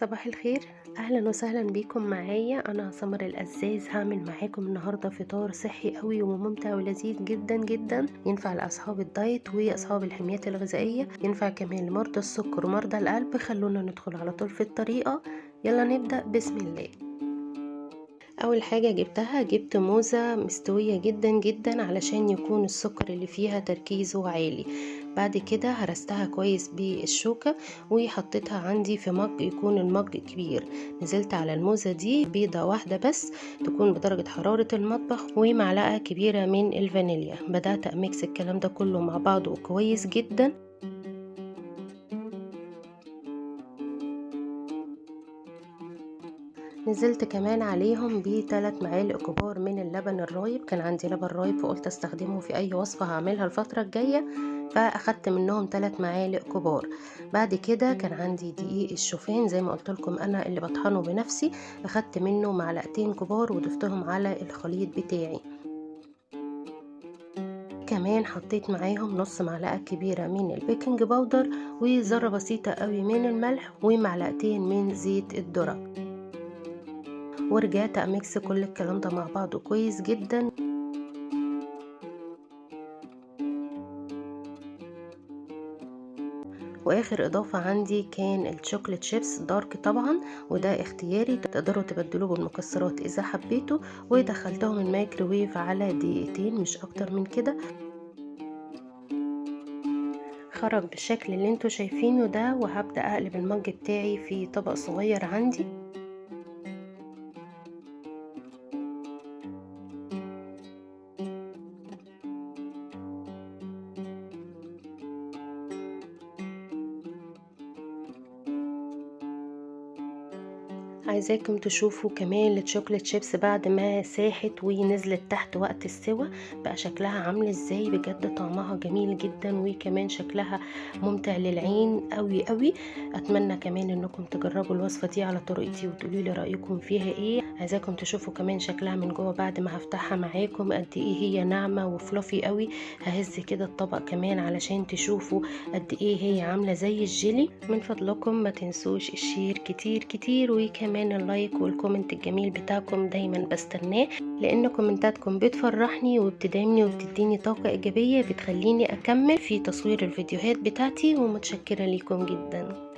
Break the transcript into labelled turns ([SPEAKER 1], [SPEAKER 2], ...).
[SPEAKER 1] صباح الخير، اهلا وسهلا بيكم معايا. انا سمر القزاز هعمل معاكم النهارده فطار صحي قوي وممتع ولذيذ جدا جدا، ينفع لاصحاب الدايت واصحاب الحميات الغذائيه، ينفع كمان لمرضى السكر ومرضى القلب. خلونا ندخل على طول في الطريقه، يلا نبدا بسم الله. اول حاجة جبت موزة مستوية جدا جدا علشان يكون السكر اللي فيها تركيزه عالي. بعد كده هرستها كويس بالشوكة وحطيتها عندي في مج، يكون المج كبير. نزلت على الموزة دي بيضة واحدة بس تكون بدرجة حرارة المطبخ ومعلقة كبيرة من الفانيليا. بدأت اميكس الكلام ده كله مع بعضه كويس جدا. نزلت كمان عليهم ب3 معالق كبار من اللبن الرايب. كان عندي لبن رايب فقلت استخدمه في اي وصفة هعملها الفترة الجاية، فاخدت منهم 3 معالق كبار. بعد كده كان عندي دقيق الشوفان زي ما قلت لكم انا اللي بطحنه بنفسي، اخدت منه معلقتين كبار وضفتهم على الخليط بتاعي. كمان حطيت معاهم نص معلقة كبيرة من البيكنج باودر وذرة بسيطة قوي من الملح ومعلقتين من زيت الذرة، ورجعت اميكس كل الكلام ده مع بعضه كويس جدا. واخر اضافة عندي كان الشوكليت شيبس دارك طبعا، وده اختياري، تقدروا تبدلوه بالمكسرات اذا حبيتوا. ودخلتهم الميكروويف على دقيقتين مش اكتر من كده. خرج بالشكل اللي انتوا شايفينه ده، وهبدأ اقلب المج بتاعي في طبق صغير عندي. عايزاكم تشوفوا كمان الشوكليت شيبس بعد ما ساحت ونزلت تحت وقت السوا بقى شكلها عامل ازاي. بجد طعمها جميل جدا وكمان شكلها ممتع للعين قوي قوي. اتمنى كمان انكم تجربوا الوصفة دي على طريقتي وتقولوا لي رأيكم فيها ايه. عايزاكم تشوفوا كمان شكلها من جوه بعد ما هفتحها معاكم قد ايه هي ناعمة وفلافي قوي. ههز كده الطبق كمان علشان تشوفوا قد ايه هي عاملة زي الجيلي. من فضلكم ما تنسوش الشير كتير كتير، وكمان اللايك والكومنت الجميل بتاعكم دايما بستناه، لان كومنتاتكم بتفرحني وبتدعمني وبتديني طاقة ايجابية بتخليني اكمل في تصوير الفيديوهات بتاعتي، ومتشكرة ليكم جدا.